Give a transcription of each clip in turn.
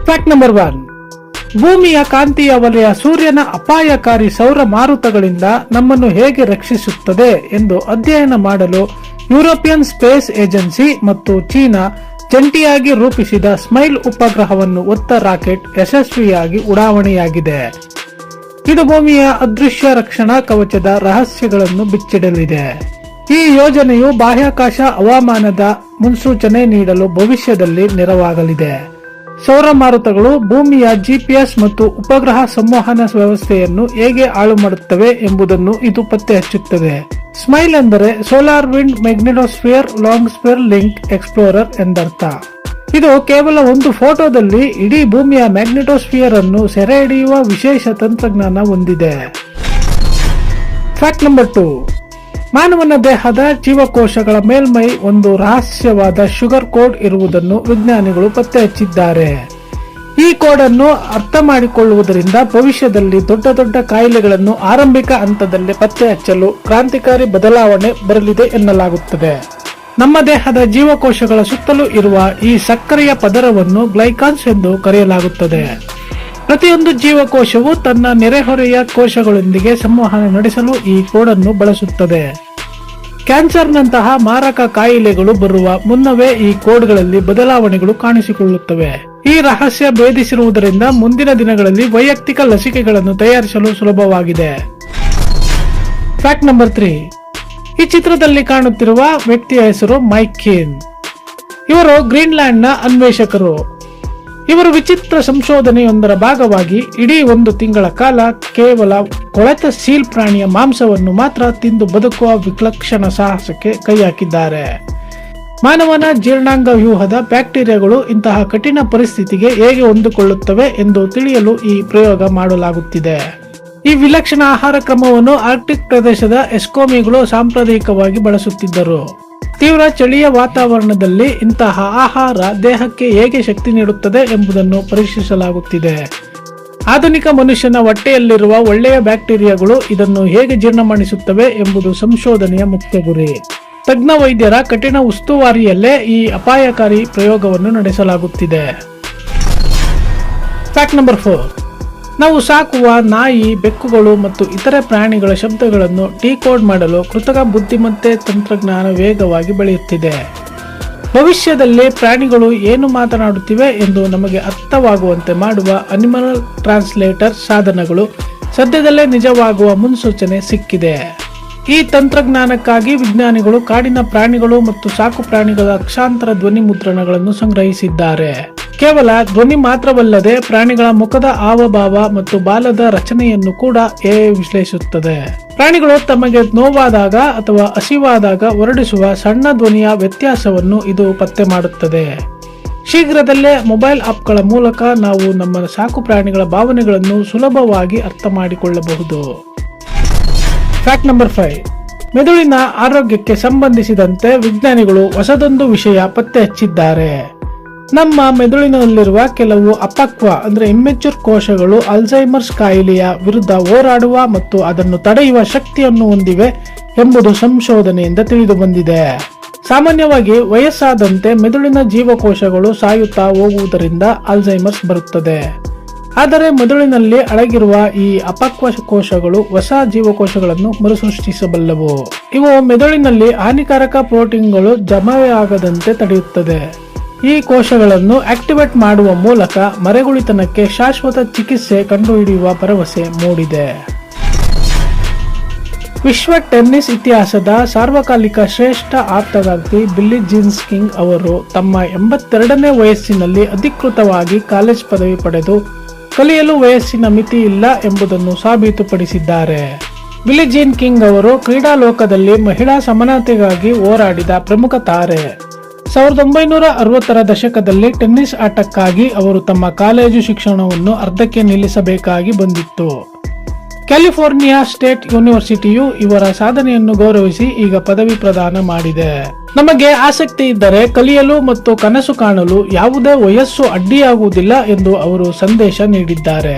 Fact number 1. ಭೂಮಿಯ ಕಾಂತೀಯ ವಲಯ ಸೂರ್ಯನ ಅಪಾಯಕಾರಿ ಸೌರ ಮಾರುತಗಳಿಂದ ನಮ್ಮನ್ನು ಹೇಗೆ ರಕ್ಷಿಸುತ್ತದೆ ಎಂದು ಅಧ್ಯಯನ ಮಾಡಲು ಯುರೋಪಿಯನ್ ಸ್ಪೇಸ್ ಏಜೆನ್ಸಿ ಮತ್ತು ಚೀನಾ ಜಂಟಿಯಾಗಿ ರೂಪಿಸಿದ ಸ್ಮೈಲ್ ಉಪಗ್ರಹವನ್ನು ಹೊತ್ತ ರಾಕೆಟ್ ಯಶಸ್ವಿಯಾಗಿ ಉಡಾವಣೆಯಾಗಿದೆ. ಇದು ಭೂಮಿಯ ಅದೃಶ್ಯ ರಕ್ಷಣಾ ಕವಚದ ರಹಸ್ಯಗಳನ್ನು ಬಿಚ್ಚಿಡಲಿದೆ. ಈ ಯೋಜನೆಯು ಬಾಹ್ಯಾಕಾಶ ಹವಾಮಾನದ ಮುನ್ಸೂಚನೆ ನೀಡಲು ಭವಿಷ್ಯದಲ್ಲಿ ನೆರವಾಗಲಿದೆ. ಸೌರ ಮಾರುತಗಳು ಭೂಮಿಯ GPS ಮತ್ತು ಉಪಗ್ರಹ ಸಂವಹನ ವ್ಯವಸ್ಥೆಯನ್ನು ಹೇಗೆ ಹಾಳು ಮಾಡುತ್ತವೆ ಎಂಬುದನ್ನು ಇದು ಪತ್ತೆ ಹಚ್ಚುತ್ತದೆ. ಸ್ಮೈಲ್ ಎಂದರೆ solar wind magnetosphere long spare link explorer ಎಂದರ್ಥ. ಇದು ಕೇವಲ ಒಂದು ಫೋಟೋದಲ್ಲಿ ಇಡೀ ಭೂಮಿಯ ಮ್ಯಾಗ್ನೆಟೋಸ್ಫಿಯರ್ ಅನ್ನು ಸೆರೆ ಹಿಡಿಯುವ ವಿಶೇಷ ತಂತ್ರಜ್ಞಾನ ಹೊಂದಿದೆ. Fact number 2. ಮಾನವನ ದೇಹದ ಜೀವಕೋಶಗಳ ಮೇಲ್ಮೈ ಒಂದು ರಹಸ್ಯವಾದ ಶುಗರ್ ಕೋಡ್ ಇರುವುದನ್ನು ವಿಜ್ಞಾನಿಗಳು ಪತ್ತೆ ಹಚ್ಚಿದ್ದಾರೆ. ಈ ಕೋಡ್ ಅನ್ನು ಅರ್ಥ ಮಾಡಿಕೊಳ್ಳುವುದರಿಂದ ಭವಿಷ್ಯದಲ್ಲಿ ದೊಡ್ಡ ದೊಡ್ಡ ಕಾಯಿಲೆಗಳನ್ನು ಆರಂಭಿಕ ಹಂತದಲ್ಲೇ ಪತ್ತೆ ಹಚ್ಚಲು ಕ್ರಾಂತಿಕಾರಿ ಬದಲಾವಣೆ ಬರಲಿದೆ ಎನ್ನಲಾಗುತ್ತದೆ. ನಮ್ಮ ದೇಹದ ಜೀವಕೋಶಗಳ ಸುತ್ತಲೂ ಇರುವ ಈ ಸಕ್ಕರೆಯ ಪದರವನ್ನು ಗ್ಲೈಕಾನ್ಸ್ ಎಂದು ಕರೆಯಲಾಗುತ್ತದೆ. ಪ್ರತಿಯೊಂದು ಜೀವಕೋಶವು ತನ್ನ ನೆರೆಹೊರೆಯ ಕೋಶಗಳೊಂದಿಗೆ ಸಂವಹನ ನಡೆಸಲು ಈ ಕೋಡ್ ಅನ್ನು ಬಳಸುತ್ತದೆ. ಕ್ಯಾನ್ಸರ್ನಂತಹ ಮಾರಕ ಕಾಯಿಲೆಗಳು ಬರುವ ಮುನ್ನವೇ ಈ ಕೋಡ್ಗಳಲ್ಲಿ ಬದಲಾವಣೆಗಳು ಕಾಣಿಸಿಕೊಳ್ಳುತ್ತವೆ. ಈ ರಹಸ್ಯ ಭೇದಿಸಿರುವುದರಿಂದ ಮುಂದಿನ ದಿನಗಳಲ್ಲಿ ವೈಯಕ್ತಿಕ ಲಸಿಕೆಗಳನ್ನು ತಯಾರಿಸಲು ಸುಲಭವಾಗಿದೆ. Fact number 3. ಈ ಚಿತ್ರದಲ್ಲಿ ಕಾಣುತ್ತಿರುವ ವ್ಯಕ್ತಿಯ ಹೆಸರು ಮೈಕ್ ಕೀನ್. ಇವರು ಗ್ರೀನ್ಲ್ಯಾಂಡ್ ನ ಅನ್ವೇಷಕರು. ಇವರು ವಿಚಿತ್ರ ಸಂಶೋಧನೆಯೊಂದರ ಭಾಗವಾಗಿ ಇಡೀ 1 ತಿಂಗಳ ಕಾಲ ಕೇವಲ ಕೊಳೆತ ಸೀಲ್ ಪ್ರಾಣಿಯ ಮಾಂಸವನ್ನು ಮಾತ್ರ ತಿಂದು ಬದುಕುವ ವಿಲಕ್ಷಣ ಸಾಹಸಕ್ಕೆ ಕೈ ಹಾಕಿದ್ದಾರೆ. ಮಾನವನ ಜೀರ್ಣಾಂಗ ವ್ಯೂಹದ ಬ್ಯಾಕ್ಟೀರಿಯಾಗಳು ಇಂತಹ ಕಠಿಣ ಪರಿಸ್ಥಿತಿಗೆ ಹೇಗೆ ಹೊಂದಿಕೊಳ್ಳುತ್ತವೆ ಎಂದು ತಿಳಿಯಲು ಈ ಪ್ರಯೋಗ ಮಾಡಲಾಗುತ್ತಿದೆ. ಈ ವಿಲಕ್ಷಣ ಆಹಾರ ಕ್ರಮವನ್ನು ಆರ್ಕ್ಟಿಕ್ ಪ್ರದೇಶದ ಎಸ್ಕೋಮಿಗಳು ಸಾಂಪ್ರದಾಯಿಕವಾಗಿ ಬಳಸುತ್ತಿದ್ದರು. ತೀವ್ರ ಚಳಿಯ ವಾತಾವರಣದಲ್ಲಿ ಇಂತಹ ಆಹಾರ ದೇಹಕ್ಕೆ ಹೇಗೆ ಶಕ್ತಿ ನೀಡುತ್ತದೆ ಎಂಬುದನ್ನು ಪರೀಕ್ಷಿಸಲಾಗುತ್ತಿದೆ. ಆಧುನಿಕ ಮನುಷ್ಯನ ಹೊಟ್ಟೆಯಲ್ಲಿರುವ ಒಳ್ಳೆಯ ಬ್ಯಾಕ್ಟೀರಿಯಾಗಳು ಇದನ್ನು ಹೇಗೆ ಜೀರ್ಣ ಮಾಡಿಸುತ್ತವೆ ಎಂಬುದು ಸಂಶೋಧನೆಯ ಮುಖ್ಯ ಗುರಿ. ತಜ್ಞ ವೈದ್ಯರ ಕಠಿಣ ಉಸ್ತುವಾರಿಯಲ್ಲೇ ಈ ಅಪಾಯಕಾರಿ ಪ್ರಯೋಗವನ್ನು ನಡೆಸಲಾಗುತ್ತಿದೆ. Fact number 4. ನಾವು ಸಾಕುವ ನಾಯಿ, ಬೆಕ್ಕುಗಳು ಮತ್ತು ಇತರೆ ಪ್ರಾಣಿಗಳ ಶಬ್ದಗಳನ್ನು ಡಿಕೋಡ್ ಮಾಡಲು ಕೃತಕ ಬುದ್ಧಿಮತ್ತೆ ತಂತ್ರಜ್ಞಾನ ವೇಗವಾಗಿ ಬೆಳೆಯುತ್ತಿದೆ. ಭವಿಷ್ಯದಲ್ಲಿ ಪ್ರಾಣಿಗಳು ಏನು ಮಾತನಾಡುತ್ತಿವೆ ಎಂದು ನಮಗೆ ಅರ್ಥವಾಗುವಂತೆ ಮಾಡುವ ಅನಿಮಲ್ ಟ್ರಾನ್ಸ್ಲೇಟರ್ ಸಾಧನಗಳು ಸದ್ಯದಲ್ಲೇ ನಿಜವಾಗುವ ಮುನ್ಸೂಚನೆ ಸಿಕ್ಕಿದೆ. ಈ ತಂತ್ರಜ್ಞಾನಕ್ಕಾಗಿ ವಿಜ್ಞಾನಿಗಳು ಕಾಡಿನ ಪ್ರಾಣಿಗಳು ಮತ್ತು ಸಾಕು ಪ್ರಾಣಿಗಳ ಲಕ್ಷಾಂತರ ಧ್ವನಿ ಮುದ್ರಣಗಳನ್ನು ಸಂಗ್ರಹಿಸಿದ್ದಾರೆ. ಕೇವಲ ಧ್ವನಿ ಮಾತ್ರವಲ್ಲದೆ ಪ್ರಾಣಿಗಳ ಮುಖದ ಹಾವಭಾವ ಮತ್ತು ಬಾಲದ ರಚನೆಯನ್ನು ಕೂಡ AI ವಿಶ್ಲೇಷಿಸುತ್ತದೆ. ಪ್ರಾಣಿಗಳು ತಮಗೆ ನೋವಾದಾಗ ಅಥವಾ ಹಸಿವಾದಾಗ ಹೊರಡಿಸುವ ಸಣ್ಣ ಧ್ವನಿಯ ವ್ಯತ್ಯಾಸವನ್ನು ಇದು ಪತ್ತೆ ಮಾಡುತ್ತದೆ. ಶೀಘ್ರದಲ್ಲೇ ಮೊಬೈಲ್ ಆಪ್ಗಳ ಮೂಲಕ ನಾವು ನಮ್ಮ ಸಾಕು ಪ್ರಾಣಿಗಳ ಭಾವನೆಗಳನ್ನು ಸುಲಭವಾಗಿ ಅರ್ಥ ಮಾಡಿಕೊಳ್ಳಬಹುದು. Fact number 5. ಮೆದುಳಿನ ಆರೋಗ್ಯಕ್ಕೆ ಸಂಬಂಧಿಸಿದಂತೆ ವಿಜ್ಞಾನಿಗಳು ಹೊಸದೊಂದು ವಿಷಯ ಪತ್ತೆ ಹಚ್ಚಿದ್ದಾರೆ. ನಮ್ಮ ಮೆದುಳಿನಲ್ಲಿರುವ ಕೆಲವು ಅಪಕ್ವ ಇಮ್ಮೆಚೂರ್ ಕೋಶಗಳು ಅಲ್ಝೈಮರ್ಸ್ ಕಾಯಿಲೆಯ ವಿರುದ್ಧ ಹೋರಾಡುವ ಮತ್ತು ಅದನ್ನು ತಡೆಯುವ ಶಕ್ತಿಯನ್ನು ಹೊಂದಿವೆ ಎಂಬುದು ಸಂಶೋಧನೆಯಿಂದ ತಿಳಿದು ಬಂದಿದೆ. ಸಾಮಾನ್ಯವಾಗಿ ವಯಸ್ಸಾದಂತೆ ಮೆದುಳಿನ ಜೀವಕೋಶಗಳು ಸಾಯುತ್ತಾ ಹೋಗುವುದರಿಂದ ಅಲ್ಝೈಮರ್ಸ್ ಬರುತ್ತದೆ. ಆದರೆ ಮೆದುಳಿನಲ್ಲಿ ಅಡಗಿರುವ ಈ ಅಪಕ್ವ ಕೋಶಗಳು ಹೊಸ ಜೀವಕೋಶಗಳನ್ನು ಮರುಸೃಷ್ಟಿಸಬಲ್ಲವು. ಇವು ಮೆದುಳಿನಲ್ಲಿ ಹಾನಿಕಾರಕ ಪ್ರೋಟೀನ್ಗಳು ಜಮಾವಾಗದಂತೆ ತಡೆಯುತ್ತದೆ. ಈ ಕೋಶಗಳನ್ನು ಆಕ್ಟಿವೇಟ್ ಮಾಡುವ ಮೂಲಕ ಮರೆಗುಳಿತನಕ್ಕೆ ಶಾಶ್ವತ ಚಿಕಿತ್ಸೆ ಕಂಡುಹಿಡಿಯುವ ಭರವಸೆ ಮೂಡಿದೆ. ವಿಶ್ವ ಟೆನ್ನಿಸ್ ಇತಿಹಾಸದ ಸಾರ್ವಕಾಲಿಕ ಶ್ರೇಷ್ಠ ಆಟಗಾರ್ತಿ ಬಿಲ್ಲಿ ಜೀನ್ ಕಿಂಗ್ ಅವರು ತಮ್ಮ 82ನೇ ವಯಸ್ಸಿನಲ್ಲಿ ಅಧಿಕೃತವಾಗಿ ಕಾಲೇಜ್ ಪದವಿ ಪಡೆದು ಕಲಿಯಲು ವಯಸ್ಸಿನ ಮಿತಿ ಇಲ್ಲ ಎಂಬುದನ್ನು ಸಾಬೀತುಪಡಿಸಿದ್ದಾರೆ. ಬಿಲ್ಲಿ ಜೀನ್ ಕಿಂಗ್ ಅವರು ಕ್ರೀಡಾ ಲೋಕದಲ್ಲಿ ಮಹಿಳಾ ಸಮಾನತೆಗಾಗಿ ಹೋರಾಡಿದ ಪ್ರಮುಖ ತಾರೆ. 1960ರ ದಶಕದಲ್ಲಿ ಟೆನ್ನಿಸ್ ಆಟಕ್ಕಾಗಿ ಅವರು ತಮ್ಮ ಕಾಲೇಜು ಶಿಕ್ಷಣವನ್ನು ಅರ್ಧಕ್ಕೆ ನಿಲ್ಲಿಸಬೇಕಾಗಿ ಬಂದಿತ್ತು. ಕ್ಯಾಲಿಫೋರ್ನಿಯಾ ಸ್ಟೇಟ್ ಯೂನಿವರ್ಸಿಟಿಯು ಇವರ ಸಾಧನೆಯನ್ನು ಗೌರವಿಸಿ ಈಗ ಪದವಿ ಪ್ರದಾನ ಮಾಡಿದೆ. ನಮಗೆ ಆಸಕ್ತಿ ಇದ್ದರೆ ಕಲಿಯಲು ಮತ್ತು ಕನಸು ಕಾಣಲು ಯಾವುದೇ ವಯಸ್ಸು ಅಡ್ಡಿಯಾಗುವುದಿಲ್ಲ ಎಂದು ಅವರು ಸಂದೇಶ ನೀಡಿದ್ದಾರೆ.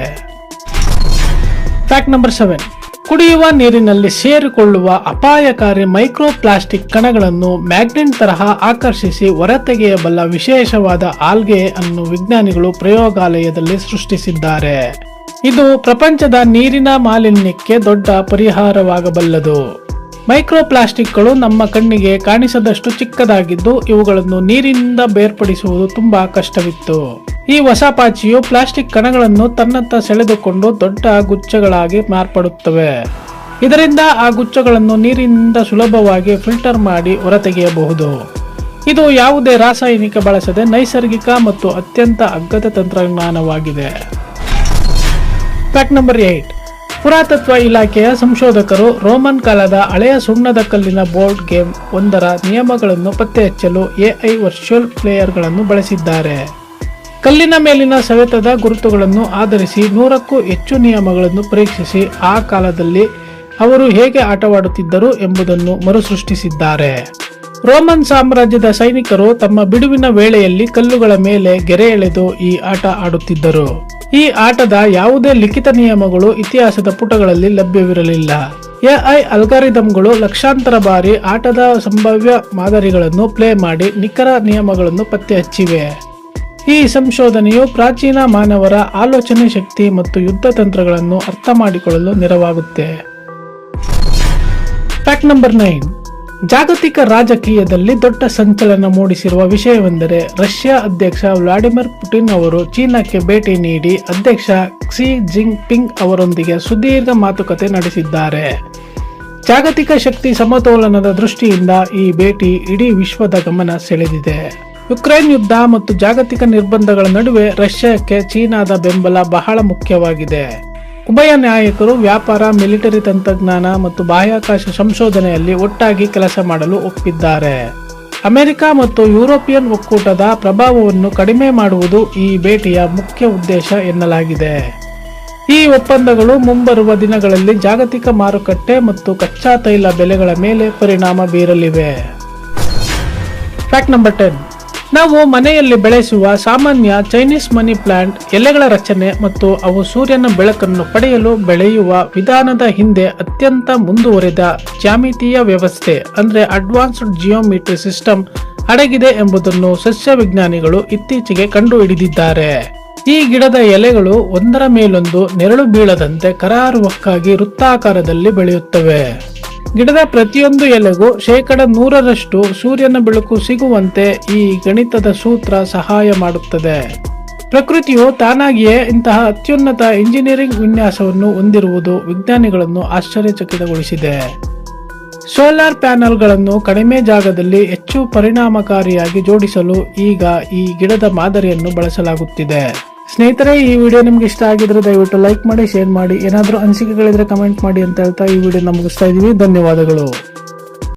Fact number 7. ಕುಡಿಯುವ ನೀರಿನಲ್ಲಿ ಸೇರಿಕೊಳ್ಳುವ ಅಪಾಯಕಾರಿ ಮೈಕ್ರೋ ಪ್ಲಾಸ್ಟಿಕ್ ಕಣಗಳನ್ನು ಮ್ಯಾಗ್ನೆಟ್ ತರಹ ಆಕರ್ಷಿಸಿ ಹೊರತೆಗೆಯಬಲ್ಲ ವಿಶೇಷವಾದ ಆಲ್ಗೆ ಅನ್ನು ವಿಜ್ಞಾನಿಗಳು ಪ್ರಯೋಗಾಲಯದಲ್ಲಿ ಸೃಷ್ಟಿಸಿದ್ದಾರೆ. ಇದು ಪ್ರಪಂಚದ ನೀರಿನ ಮಾಲಿನ್ಯಕ್ಕೆ ದೊಡ್ಡ ಪರಿಹಾರವಾಗಬಲ್ಲದು. ಮೈಕ್ರೋ ಪ್ಲಾಸ್ಟಿಕ್ಗಳು ನಮ್ಮ ಕಣ್ಣಿಗೆ ಕಾಣಿಸದಷ್ಟು ಚಿಕ್ಕದಾಗಿದ್ದು ಇವುಗಳನ್ನು ನೀರಿನಿಂದ ಬೇರ್ಪಡಿಸುವುದು ತುಂಬಾ ಕಷ್ಟವಿತ್ತು. ಈ ಹೊಸ ಪಾಚಿಯು ಪ್ಲಾಸ್ಟಿಕ್ ಕಣಗಳನ್ನು ತನ್ನತ್ತ ಸೆಳೆದುಕೊಂಡು ದೊಡ್ಡ ಗುಚ್ಛಗಳಾಗಿ ಮಾರ್ಪಡುತ್ತವೆ. ಇದರಿಂದ ಆ ಗುಚ್ಛಗಳನ್ನು ನೀರಿನಿಂದ ಸುಲಭವಾಗಿ ಫಿಲ್ಟರ್ ಮಾಡಿ ಹೊರತೆಗೆಯಬಹುದು. ಇದು ಯಾವುದೇ ರಾಸಾಯನಿಕ ಬಳಸದೆ ನೈಸರ್ಗಿಕ ಮತ್ತು ಅತ್ಯಂತ ಅಗ್ಗದ ತಂತ್ರಜ್ಞಾನವಾಗಿದೆ. Fact number 8. ಪುರಾತತ್ವ ಇಲಾಖೆಯ ಸಂಶೋಧಕರು ರೋಮನ್ ಕಾಲದ ಹಳೆಯ ಸುಣ್ಣದ ಕಲ್ಲಿನ ಬೋರ್ಡ್ ಗೇಮ್ ಒಂದರ ನಿಯಮಗಳನ್ನು ಪತ್ತೆಹಚ್ಚಲು AI ವರ್ಚುವಲ್ ಪ್ಲೇಯರ್ಗಳನ್ನು ಬಳಸಿದ್ದಾರೆ. ಕಲ್ಲಿನ ಮೇಲಿನ ಸವೆತದ ಗುರುತುಗಳನ್ನು ಆಧರಿಸಿ 100ಕ್ಕೂ ಹೆಚ್ಚು ನಿಯಮಗಳನ್ನು ಪರೀಕ್ಷಿಸಿ ಆ ಕಾಲದಲ್ಲಿ ಅವರು ಹೇಗೆ ಆಟವಾಡುತ್ತಿದ್ದರು ಎಂಬುದನ್ನು ಮರುಸೃಷ್ಟಿಸಿದ್ದಾರೆ. ರೋಮನ್ ಸಾಮ್ರಾಜ್ಯದ ಸೈನಿಕರು ತಮ್ಮ ಬಿಡುವಿನ ವೇಳೆಯಲ್ಲಿ ಕಲ್ಲುಗಳ ಮೇಲೆ ಗೆರೆ ಎಳೆದು ಈ ಆಟ ಆಡುತ್ತಿದ್ದರು. ಈ ಆಟದ ಯಾವುದೇ ಲಿಖಿತ ನಿಯಮಗಳು ಇತಿಹಾಸದ ಪುಟಗಳಲ್ಲಿ ಲಭ್ಯವಿರಲಿಲ್ಲ. AI ಅಲ್ಗಾರಿದಮ್ಗಳು ಲಕ್ಷಾಂತರ ಬಾರಿ ಆಟದ ಸಂಭಾವ್ಯ ಮಾದರಿಗಳನ್ನು ಪ್ಲೇ ಮಾಡಿ ನಿಖರ ನಿಯಮಗಳನ್ನು ಪತ್ತೆ ಹಚ್ಚಿವೆ. ಈ ಸಂಶೋಧನೆಯು ಪ್ರಾಚೀನ ಮಾನವರ ಆಲೋಚನೆ ಶಕ್ತಿ ಮತ್ತು ಯುದ್ಧ ತಂತ್ರಗಳನ್ನು ಅರ್ಥ ಮಾಡಿಕೊಳ್ಳಲು ನೆರವಾಗುತ್ತೆ. Fact number 9. ಜಾಗತಿಕ ರಾಜಕೀಯದಲ್ಲಿ ದೊಡ್ಡ ಸಂಚಲನ ಮೂಡಿಸಿರುವ ವಿಷಯವೆಂದರೆ ರಷ್ಯಾ ಅಧ್ಯಕ್ಷ ವ್ಲಾಡಿಮಿರ್ ಪುಟಿನ್ ಅವರು ಚೀನಾಕ್ಕೆ ಭೇಟಿ ನೀಡಿ ಅಧ್ಯಕ್ಷ ಕ್ಸಿ ಜಿನ್ಪಿಂಗ್ ಅವರೊಂದಿಗೆ ಸುದೀರ್ಘ ಮಾತುಕತೆ ನಡೆಸಿದ್ದಾರೆ. ಜಾಗತಿಕ ಶಕ್ತಿ ಸಮತೋಲನದ ದೃಷ್ಟಿಯಿಂದ ಈ ಭೇಟಿ ಇಡೀ ವಿಶ್ವದ ಗಮನ ಸೆಳೆದಿದೆ. ಯುಕ್ರೇನ್ ಯುದ್ಧ ಮತ್ತು ಜಾಗತಿಕ ನಿರ್ಬಂಧಗಳ ನಡುವೆ ರಷ್ಯಾಕ್ಕೆ ಚೀನಾದ ಬೆಂಬಲ ಬಹಳ ಮುಖ್ಯವಾಗಿದೆ. ಉಭಯ ನಾಯಕರು ವ್ಯಾಪಾರ, ಮಿಲಿಟರಿ ತಂತ್ರಜ್ಞಾನ ಮತ್ತು ಬಾಹ್ಯಾಕಾಶ ಸಂಶೋಧನೆಯಲ್ಲಿ ಒಟ್ಟಾಗಿ ಕೆಲಸ ಮಾಡಲು ಒಪ್ಪಿದ್ದಾರೆ. ಅಮೆರಿಕ ಮತ್ತು ಯುರೋಪಿಯನ್ ಒಕ್ಕೂಟದ ಪ್ರಭಾವವನ್ನು ಕಡಿಮೆ ಮಾಡುವುದು ಈ ಭೇಟಿಯ ಮುಖ್ಯ ಉದ್ದೇಶ ಎನ್ನಲಾಗಿದೆ. ಈ ಒಪ್ಪಂದಗಳು ಮುಂಬರುವ ದಿನಗಳಲ್ಲಿ ಜಾಗತಿಕ ಮಾರುಕಟ್ಟೆ ಮತ್ತು ಕಚ್ಚಾ ತೈಲ ಬೆಲೆಗಳ ಮೇಲೆ ಪರಿಣಾಮ ಬೀರಲಿವೆ. Fact number 10. ನಾವು ಮನೆಯಲ್ಲಿ ಬೆಳೆಸುವ ಸಾಮಾನ್ಯ ಚೈನೀಸ್ ಮನಿ ಪ್ಲಾಂಟ್ ಎಲೆಗಳ ರಚನೆ ಮತ್ತು ಅವು ಸೂರ್ಯನ ಬೆಳಕನ್ನು ಪಡೆಯಲು ಬೆಳೆಯುವ ವಿಧಾನದ ಹಿಂದೆ ಅತ್ಯಂತ ಮುಂದುವರಿದ ಜ್ಯಾಮಿತೀಯ ವ್ಯವಸ್ಥೆ ಅಂದ್ರೆ ಅಡ್ವಾನ್ಸ್ಡ್ ಜಿಯೋಮೆಟ್ರಿ ಸಿಸ್ಟಮ್ ಅಡಗಿದೆ ಎಂಬುದನ್ನು ಸಸ್ಯ ವಿಜ್ಞಾನಿಗಳು ಇತ್ತೀಚೆಗೆ ಕಂಡುಹಿಡಿದಿದ್ದಾರೆ. ಈ ಗಿಡದ ಎಲೆಗಳು ಒಂದರ ಮೇಲೊಂದು ನೆರಳು ಬೀಳದಂತೆ ಕರಾರುವಕ್ಕಾಗಿ ವೃತ್ತಾಕಾರದಲ್ಲಿ ಬೆಳೆಯುತ್ತವೆ. ಗಿಡದ ಪ್ರತಿಯೊಂದು ಎಲೆಗೂ 100% ಸೂರ್ಯನ ಬೆಳಕು ಸಿಗುವಂತೆ ಈ ಗಣಿತದ ಸೂತ್ರ ಸಹಾಯ ಮಾಡುತ್ತದೆ. ಪ್ರಕೃತಿಯು ತಾನಾಗಿಯೇ ಇಂತಹ ಅತ್ಯುನ್ನತ ಇಂಜಿನಿಯರಿಂಗ್ ವಿನ್ಯಾಸವನ್ನು ಹೊಂದಿರುವುದು ವಿಜ್ಞಾನಿಗಳನ್ನು ಆಶ್ಚರ್ಯಚಕಿತಗೊಳಿಸಿದೆ. ಸೋಲಾರ್ ಪ್ಯಾನೆಲ್ಗಳನ್ನು ಕಡಿಮೆ ಜಾಗದಲ್ಲಿ ಹೆಚ್ಚು ಪರಿಣಾಮಕಾರಿಯಾಗಿ ಜೋಡಿಸಲು ಈಗ ಈ ಗಿಡದ ಮಾದರಿಯನ್ನು ಬಳಸಲಾಗುತ್ತಿದೆ. ಸ್ನೇಹಿತರೆ, ಈ ವಿಡಿಯೋ ನಿಮ್ಗೆ ಇಷ್ಟ ಆಗಿದ್ರೆ ದಯವಿಟ್ಟು ಲೈಕ್ ಮಾಡಿ, ಶೇರ್ ಮಾಡಿ. ಏನಾದರೂ ಅನಿಸಿಕೆಗಳಿದ್ರೆ ಕಮೆಂಟ್ ಮಾಡಿ ಅಂತ ಹೇಳ್ತಾ ಈ ವಿಡಿಯೋ ಮುಗಿಸ್ತಾ ಇದೀವಿ. ಧನ್ಯವಾದಗಳು.